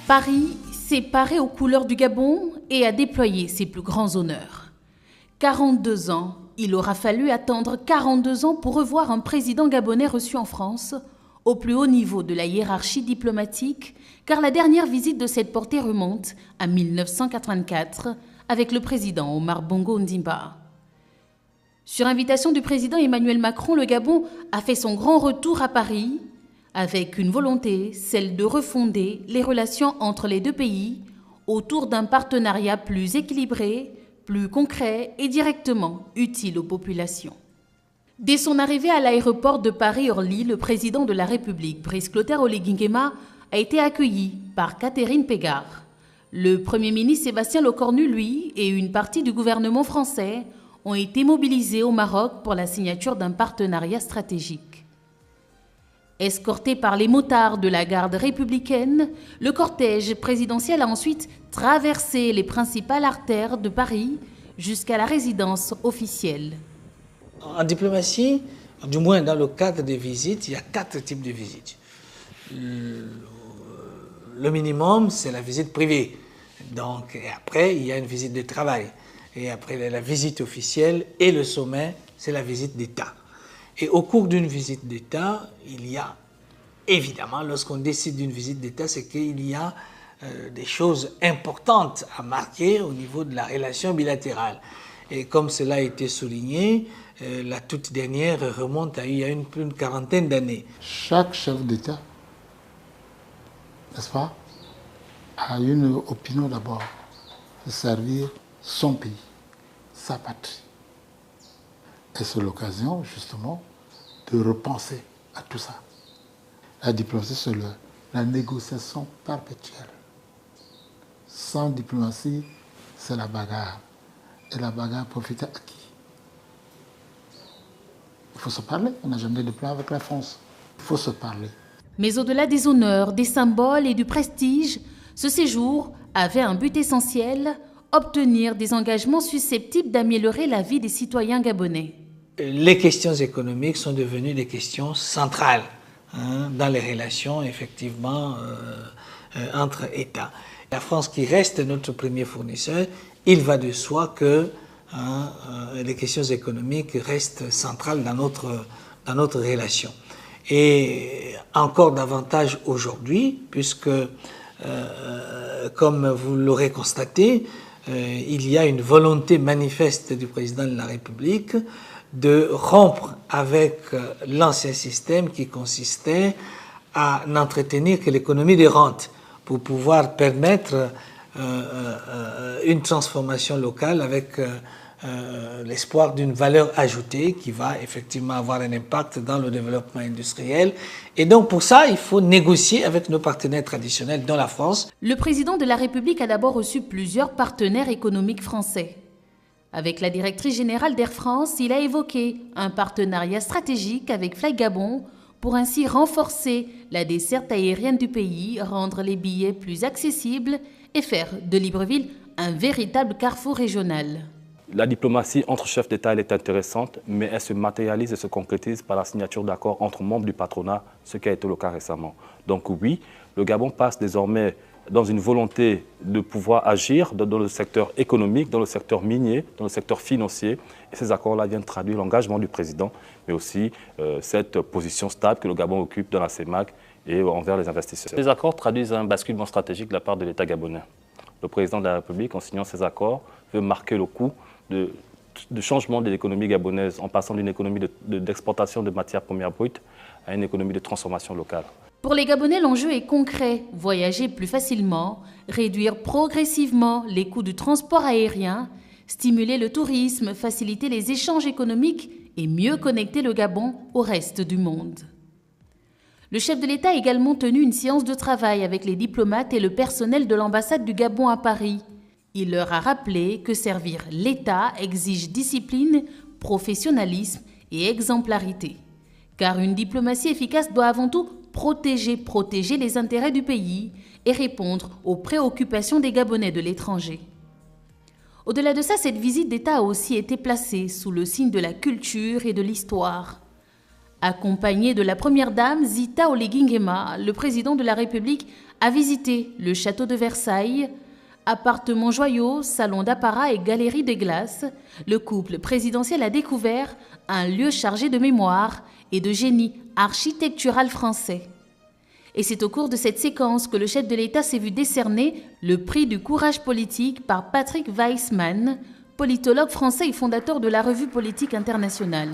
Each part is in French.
Paris s'est paré aux couleurs du Gabon et a déployé ses plus grands honneurs. 42 ans, il aura fallu attendre 42 ans pour revoir un président gabonais reçu en France, au plus haut niveau de la hiérarchie diplomatique, car la dernière visite de cette portée remonte à 1984 avec le président Omar Bongo Ondimba. Sur invitation du président Emmanuel Macron, le Gabon a fait son grand retour à Paris, avec une volonté, celle de refonder les relations entre les deux pays autour d'un partenariat plus équilibré, plus concret et directement utile aux populations. Dès son arrivée à l'aéroport de Paris-Orly, le président de la République, Brice Clotaire Oligui Nguema, a été accueilli par Catherine Pégard. Le Premier ministre Sébastien Lecornu, lui, et une partie du gouvernement français ont été mobilisés au Maroc pour la signature d'un partenariat stratégique. Escorté par les motards de la garde républicaine, le cortège présidentiel a ensuite traversé les principales artères de Paris jusqu'à la résidence officielle. En diplomatie, du moins dans le cadre des visites, il y a 4 types de visites. Le minimum, c'est la visite privée. Donc, et après, il y a une visite de travail. Et après, la visite officielle et le sommet, c'est la visite d'État. Et au cours d'une visite d'État, il y a, évidemment, lorsqu'on décide d'une visite d'État, c'est qu'il y a des choses importantes à marquer au niveau de la relation bilatérale. Et comme cela a été souligné, la toute dernière remonte à il y a plus d'une quarantaine d'années. Chaque chef d'État, n'est-ce pas, a une opinion d'abord, de servir son pays, sa patrie. Et c'est l'occasion, justement, de repenser à tout ça. La diplomatie, c'est la négociation perpétuelle. Sans diplomatie, c'est la bagarre. Et la bagarre profite à qui? Il faut se parler. On n'a jamais de plan avec la France. Il faut se parler. Mais au-delà des honneurs, des symboles et du prestige, ce séjour avait un but essentiel, obtenir des engagements susceptibles d'améliorer la vie des citoyens gabonais. Les questions économiques sont devenues des questions centrales dans les relations, effectivement, entre États. La France, qui reste notre premier fournisseur, il va de soi que les questions économiques restent centrales dans notre relation. Et encore davantage aujourd'hui, puisque, comme vous l'aurez constaté, il y a une volonté manifeste du président de la République de rompre avec l'ancien système qui consistait à n'entretenir que l'économie des rentes pour pouvoir permettre une transformation locale avec l'espoir d'une valeur ajoutée qui va effectivement avoir un impact dans le développement industriel. Et donc pour ça, il faut négocier avec nos partenaires traditionnels, dont la France. Le président de la République a d'abord reçu plusieurs partenaires économiques français. Avec la directrice générale d'Air France, il a évoqué un partenariat stratégique avec Fly Gabon pour ainsi renforcer la desserte aérienne du pays, rendre les billets plus accessibles et faire de Libreville un véritable carrefour régional. La diplomatie entre chefs d'État, elle est intéressante, mais elle se matérialise et se concrétise par la signature d'accords entre membres du patronat, ce qui a été le cas récemment. Donc oui, le Gabon passe désormais dans une volonté de pouvoir agir dans le secteur économique, dans le secteur minier, dans le secteur financier. Et ces accords-là viennent traduire l'engagement du président, mais aussi cette position stable que le Gabon occupe dans la CEMAC et envers les investisseurs. Ces accords traduisent un basculement stratégique de la part de l'État gabonais. Le président de la République, en signant ces accords, veut marquer le coup de changement de l'économie gabonaise en passant d'une économie d'exportation de matières premières brutes à une économie de transformation locale. Pour les Gabonais, l'enjeu est concret. Voyager plus facilement, réduire progressivement les coûts du transport aérien, stimuler le tourisme, faciliter les échanges économiques et mieux connecter le Gabon au reste du monde. Le chef de l'État a également tenu une séance de travail avec les diplomates et le personnel de l'ambassade du Gabon à Paris. Il leur a rappelé que servir l'État exige discipline, professionnalisme et exemplarité. Car une diplomatie efficace doit avant tout protéger les intérêts du pays et répondre aux préoccupations des Gabonais de l'étranger. Au-delà de ça, cette visite d'État a aussi été placée sous le signe de la culture et de l'histoire. Accompagné de la première dame Zita Oligui Nguema, le président de la République a visité le château de Versailles. Appartements joyaux, salons d'apparat et galeries de glace, le couple présidentiel a découvert un lieu chargé de mémoire et de génie architectural français. Et c'est au cours de cette séquence que le chef de l'État s'est vu décerner le prix du courage politique par Patrick Weissman, politologue français et fondateur de la Revue politique internationale.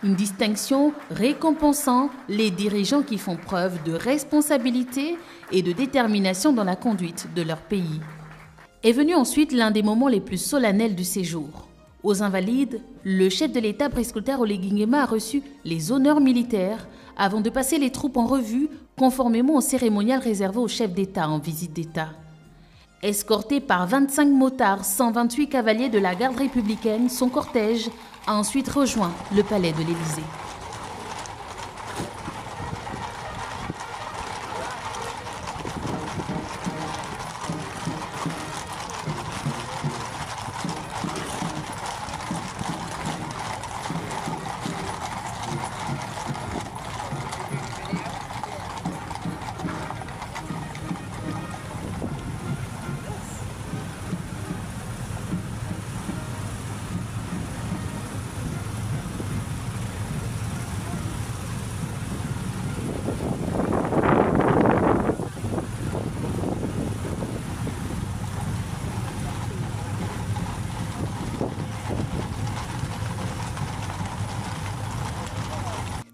Une distinction récompensant les dirigeants qui font preuve de responsabilité et de détermination dans la conduite de leur pays. Est venu ensuite l'un des moments les plus solennels du séjour. Aux Invalides, le chef de l'État Brice Clotaire Oligui Nguema a reçu les honneurs militaires avant de passer les troupes en revue conformément au cérémonial réservé au chef d'État en visite d'État. Escorté par 25 motards, 128 cavaliers de la garde républicaine, son cortège a ensuite rejoint le palais de l'Élysée.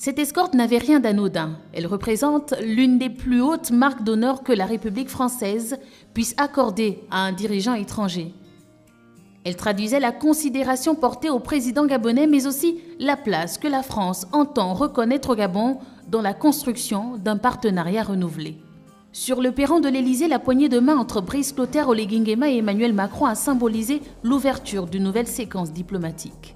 Cette escorte n'avait rien d'anodin. Elle représente l'une des plus hautes marques d'honneur que la République française puisse accorder à un dirigeant étranger. Elle traduisait la considération portée au président gabonais, mais aussi la place que la France entend reconnaître au Gabon dans la construction d'un partenariat renouvelé. Sur le perron de l'Élysée, la poignée de main entre Brice Clotaire Oligui Nguema et Emmanuel Macron a symbolisé l'ouverture d'une nouvelle séquence diplomatique.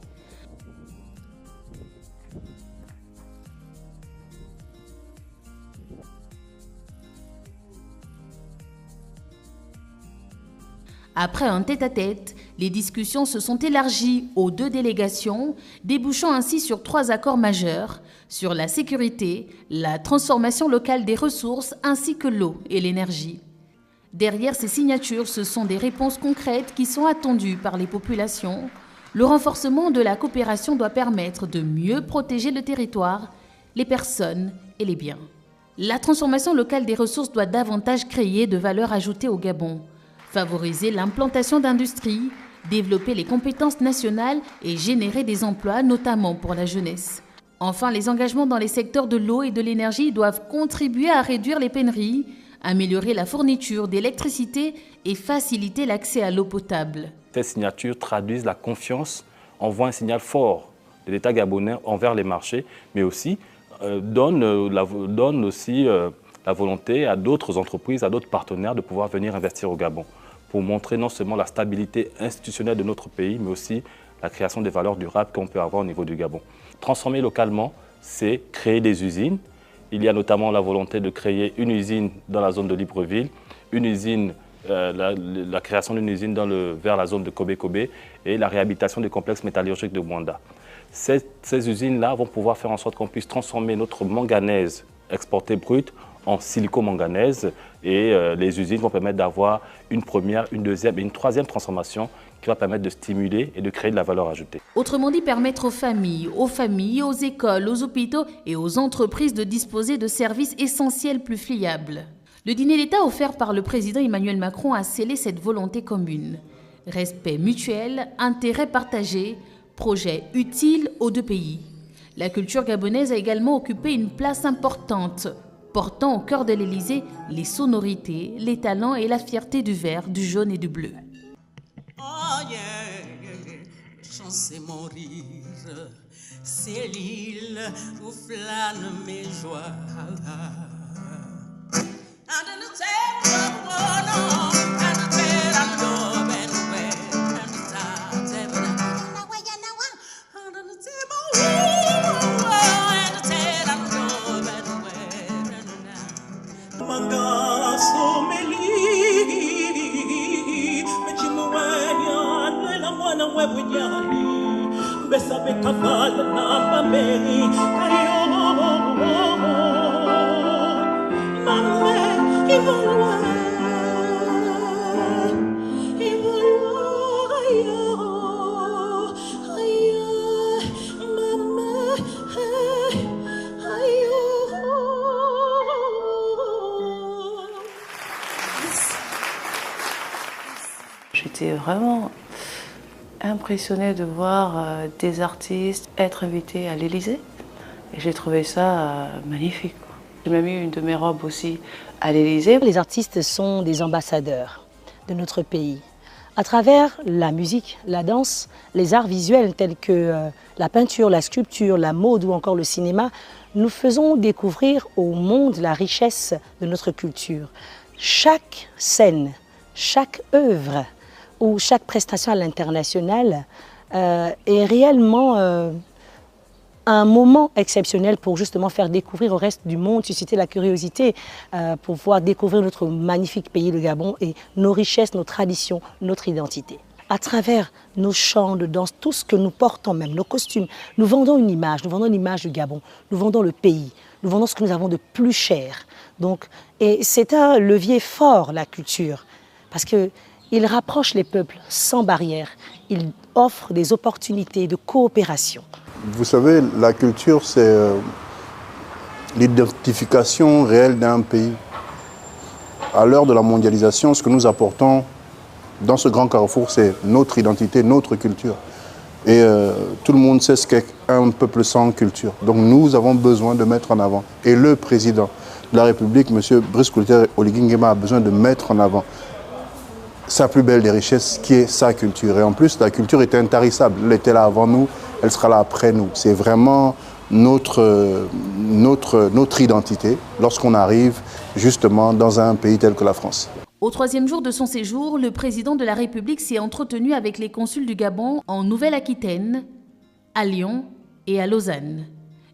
Après un tête-à-tête, les discussions se sont élargies aux 2 délégations, débouchant ainsi sur 3 accords majeurs, sur la sécurité, la transformation locale des ressources ainsi que l'eau et l'énergie. Derrière ces signatures, ce sont des réponses concrètes qui sont attendues par les populations. Le renforcement de la coopération doit permettre de mieux protéger le territoire, les personnes et les biens. La transformation locale des ressources doit davantage créer de valeur ajoutée au Gabon, favoriser l'implantation d'industries, développer les compétences nationales et générer des emplois, notamment pour la jeunesse. Enfin, les engagements dans les secteurs de l'eau et de l'énergie doivent contribuer à réduire les pénuries, améliorer la fourniture d'électricité et faciliter l'accès à l'eau potable. Ces signatures traduisent la confiance, envoient un signal fort de l'État gabonais envers les marchés, mais aussi donnent aussi la volonté à d'autres entreprises, à d'autres partenaires de pouvoir venir investir au Gabon, pour montrer non seulement la stabilité institutionnelle de notre pays, mais aussi la création des valeurs durables qu'on peut avoir au niveau du Gabon. Transformer localement, c'est créer des usines. Il y a notamment la volonté de créer une usine dans la zone de Libreville, une usine, la création d'une usine vers la zone de Kobe-Kobe et la réhabilitation des complexes métallurgiques de Mwanda. Ces usines-là vont pouvoir faire en sorte qu'on puisse transformer notre manganèse exportée brute en silico-manganèse et les usines vont permettre d'avoir une première, une deuxième et une troisième transformation qui va permettre de stimuler et de créer de la valeur ajoutée. Autrement dit, permettre aux familles, aux écoles, aux hôpitaux et aux entreprises de disposer de services essentiels plus fiables. Le dîner d'État offert par le président Emmanuel Macron a scellé cette volonté commune. Respect mutuel, intérêt partagé, projet utile aux 2 pays. La culture gabonaise a également occupé une place importante, portant au cœur de l'Élysée les sonorités, les talents et la fierté du vert, du jaune et du bleu. Oh yeah, chancer mon rire, c'est l'île où flânent mes joies. Besa be kavala na mameli kayo J'étais vraiment impressionnée de voir des artistes être invités à l'Élysée. Et j'ai trouvé ça magnifique. J'ai même eu une de mes robes aussi à l'Élysée. Les artistes sont des ambassadeurs de notre pays. À travers la musique, la danse, les arts visuels tels que la peinture, la sculpture, la mode ou encore le cinéma, nous faisons découvrir au monde la richesse de notre culture. Chaque scène, chaque œuvre ou chaque prestation à l'international est réellement un moment exceptionnel pour justement faire découvrir au reste du monde, susciter la curiosité, pour pouvoir découvrir notre magnifique pays, le Gabon, et nos richesses, nos traditions, notre identité. À travers nos chants de danse, tout ce que nous portons même, nos costumes, nous vendons l'image du Gabon, nous vendons le pays, nous vendons ce que nous avons de plus cher. Donc, et c'est un levier fort, la culture, parce qu'il rapproche les peuples sans barrière, il offre des opportunités de coopération. Vous savez, la culture, c'est l'identification réelle d'un pays. À l'heure de la mondialisation, ce que nous apportons dans ce grand carrefour, c'est notre identité, notre culture. Et tout le monde sait ce qu'est un peuple sans culture. Donc nous avons besoin de mettre en avant. Et le président de la République, M. Brice Clotaire Oligui Nguema, a besoin de mettre en avant sa plus belle des richesses, qui est sa culture. Et en plus, la culture est intarissable. Elle était là avant nous, elle sera là après nous. C'est vraiment notre identité lorsqu'on arrive justement dans un pays tel que la France. Au troisième jour de son séjour, le président de la République s'est entretenu avec les consuls du Gabon en Nouvelle-Aquitaine, à Lyon et à Lausanne.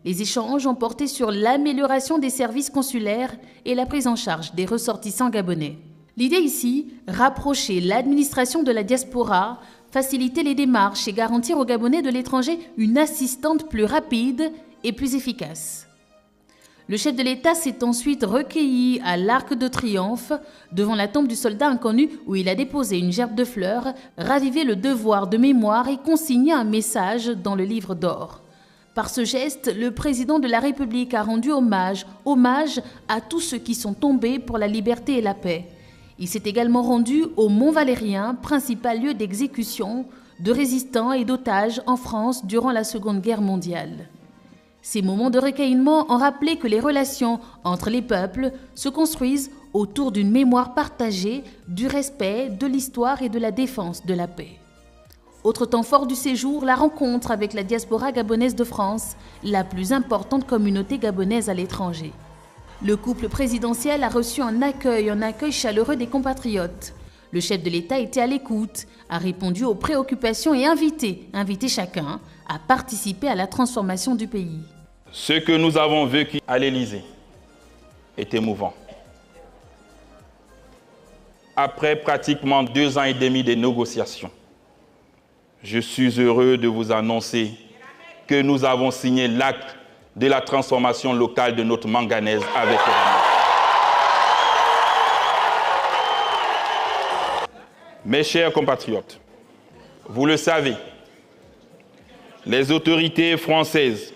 Les échanges ont porté sur l'amélioration des services consulaires et la prise en charge des ressortissants gabonais. L'idée ici, rapprocher l'administration de la diaspora, faciliter les démarches et garantir aux Gabonais de l'étranger une assistante plus rapide et plus efficace. Le chef de l'État s'est ensuite recueilli à l'Arc de Triomphe, devant la tombe du soldat inconnu où il a déposé une gerbe de fleurs, ravivé le devoir de mémoire et consigné un message dans le livre d'or. Par ce geste, le président de la République a rendu hommage à tous ceux qui sont tombés pour la liberté et la paix. Il s'est également rendu au Mont Valérien, principal lieu d'exécution de résistants et d'otages en France durant la Seconde Guerre mondiale. Ces moments de recueillement ont rappelé que les relations entre les peuples se construisent autour d'une mémoire partagée, du respect, de l'histoire et de la défense de la paix. Autre temps fort du séjour, la rencontre avec la diaspora gabonaise de France, la plus importante communauté gabonaise à l'étranger. Le couple présidentiel a reçu un accueil chaleureux des compatriotes. Le chef de l'État était à l'écoute, a répondu aux préoccupations et invité chacun à participer à la transformation du pays. Ce que nous avons vécu à l'Élysée est émouvant. Après pratiquement 2 ans et demi de négociations, je suis heureux de vous annoncer que nous avons signé l'acte de la transformation locale de notre manganèse avec Eramet. Mes chers compatriotes, vous le savez, les autorités françaises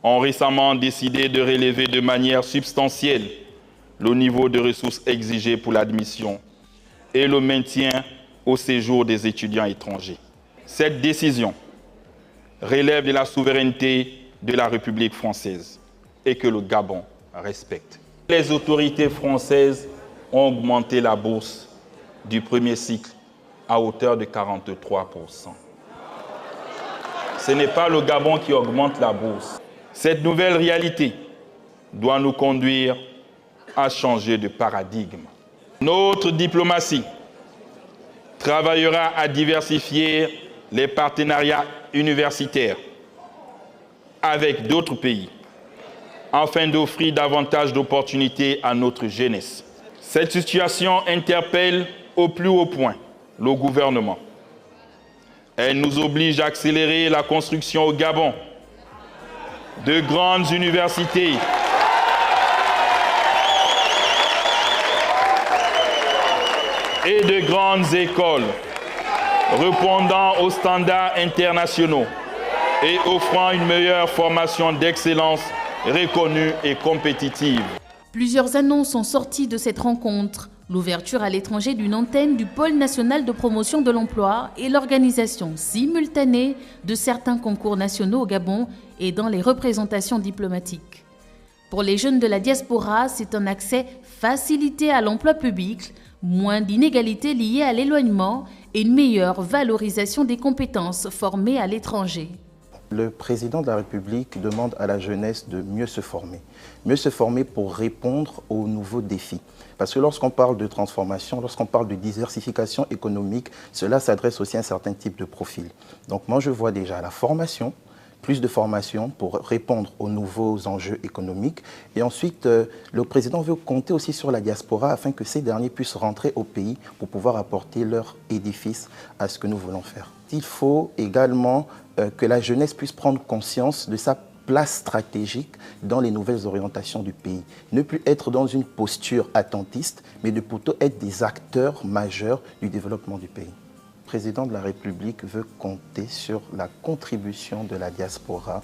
ont récemment décidé de relever de manière substantielle le niveau de ressources exigé pour l'admission et le maintien au séjour des étudiants étrangers. Cette décision relève de la souveraineté de la République française et que le Gabon respecte. Les autorités françaises ont augmenté la bourse du premier cycle à hauteur de 43%. Ce n'est pas le Gabon qui augmente la bourse. Cette nouvelle réalité doit nous conduire à changer de paradigme. Notre diplomatie travaillera à diversifier les partenariats universitaires avec d'autres pays, afin d'offrir davantage d'opportunités à notre jeunesse. Cette situation interpelle au plus haut point le gouvernement. Elle nous oblige à accélérer la construction au Gabon de grandes universités et de grandes écoles répondant aux standards internationaux et offrant une meilleure formation d'excellence reconnue et compétitive. Plusieurs annonces sont sorties de cette rencontre. L'ouverture à l'étranger d'une antenne du Pôle national de promotion de l'emploi et l'organisation simultanée de certains concours nationaux au Gabon et dans les représentations diplomatiques. Pour les jeunes de la diaspora, c'est un accès facilité à l'emploi public, moins d'inégalités liées à l'éloignement et une meilleure valorisation des compétences formées à l'étranger. Le président de la République demande à la jeunesse de mieux se former pour répondre aux nouveaux défis. Parce que lorsqu'on parle de transformation, lorsqu'on parle de diversification économique, cela s'adresse aussi à un certain type de profil. Donc moi je vois déjà la formation, plus de formation pour répondre aux nouveaux enjeux économiques. Et ensuite, le président veut compter aussi sur la diaspora afin que ces derniers puissent rentrer au pays pour pouvoir apporter leur édifice à ce que nous voulons faire. Il faut également que la jeunesse puisse prendre conscience de sa place stratégique dans les nouvelles orientations du pays. Ne plus être dans une posture attentiste, mais de plutôt être des acteurs majeurs du développement du pays. Le président de la République veut compter sur la contribution de la diaspora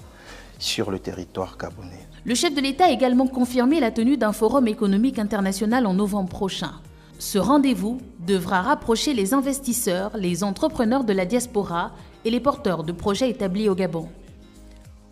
sur le territoire gabonais. Le chef de l'État a également confirmé la tenue d'un forum économique international en novembre prochain. Ce rendez-vous devra rapprocher les investisseurs, les entrepreneurs de la diaspora et les porteurs de projets établis au Gabon.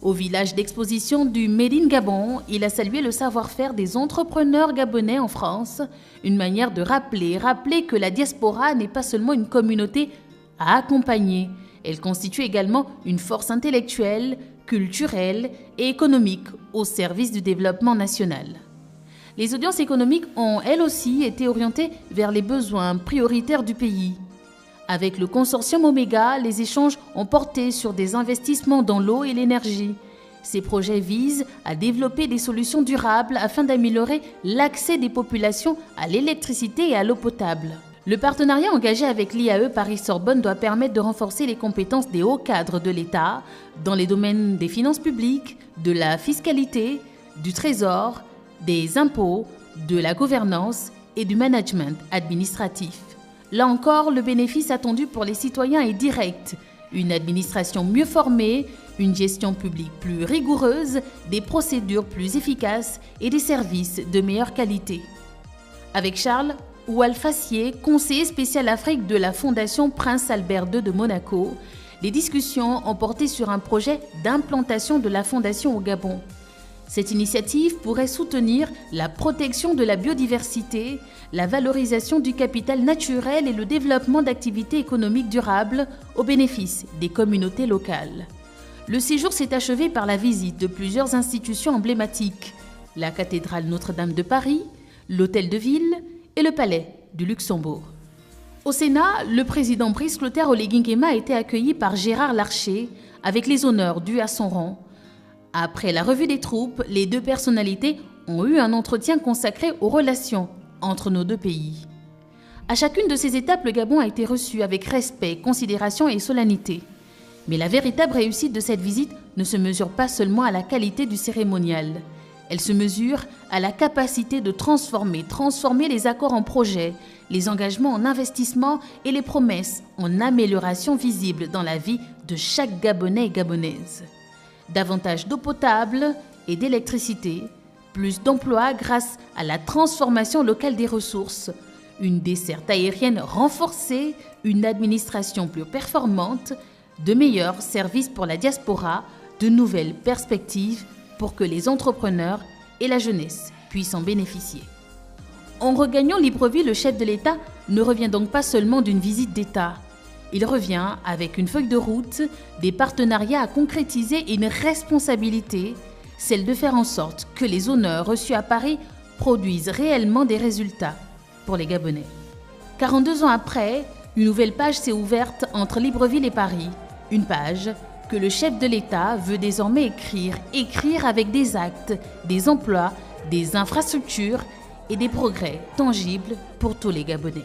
Au village d'exposition du Made in Gabon, il a salué le savoir-faire des entrepreneurs gabonais en France, une manière de rappeler que la diaspora n'est pas seulement une communauté à accompagner, elle constitue également une force intellectuelle, culturelle et économique au service du développement national. Les audiences économiques ont, elles aussi, été orientées vers les besoins prioritaires du pays. Avec le consortium Omega, les échanges ont porté sur des investissements dans l'eau et l'énergie. Ces projets visent à développer des solutions durables afin d'améliorer l'accès des populations à l'électricité et à l'eau potable. Le partenariat engagé avec l'IAE Paris-Sorbonne doit permettre de renforcer les compétences des hauts cadres de l'État dans les domaines des finances publiques, de la fiscalité, du trésor, des impôts, de la gouvernance et du management administratif. Là encore, le bénéfice attendu pour les citoyens est direct. Une administration mieux formée, une gestion publique plus rigoureuse, des procédures plus efficaces et des services de meilleure qualité. Avec Charles Oualfassier, conseiller spécial Afrique de la Fondation Prince Albert II de Monaco, les discussions ont porté sur un projet d'implantation de la Fondation au Gabon. Cette initiative pourrait soutenir la protection de la biodiversité, la valorisation du capital naturel et le développement d'activités économiques durables au bénéfice des communautés locales. Le séjour s'est achevé par la visite de plusieurs institutions emblématiques, la cathédrale Notre-Dame de Paris, l'hôtel de ville et le palais du Luxembourg. Au Sénat, le président Brice Clotaire Oligui Nguema a été accueilli par Gérard Larcher avec les honneurs dus à son rang. Après la revue des troupes, les deux personnalités ont eu un entretien consacré aux relations entre nos deux pays. À chacune de ces étapes, le Gabon a été reçu avec respect, considération et solennité. Mais la véritable réussite de cette visite ne se mesure pas seulement à la qualité du cérémonial. Elle se mesure à la capacité de transformer les accords en projets, les engagements en investissement et les promesses en amélioration visible dans la vie de chaque Gabonais et Gabonaise. Davantage d'eau potable et d'électricité, plus d'emplois grâce à la transformation locale des ressources, une desserte aérienne renforcée, une administration plus performante, de meilleurs services pour la diaspora, de nouvelles perspectives pour que les entrepreneurs et la jeunesse puissent en bénéficier. En regagnant Libreville, le chef de l'État ne revient donc pas seulement d'une visite d'État. Il revient avec une feuille de route, des partenariats à concrétiser et une responsabilité, celle de faire en sorte que les honneurs reçus à Paris produisent réellement des résultats pour les Gabonais. 42 ans après, une nouvelle page s'est ouverte entre Libreville et Paris. Une page que le chef de l'État veut désormais écrire avec des actes, des emplois, des infrastructures et des progrès tangibles pour tous les Gabonais.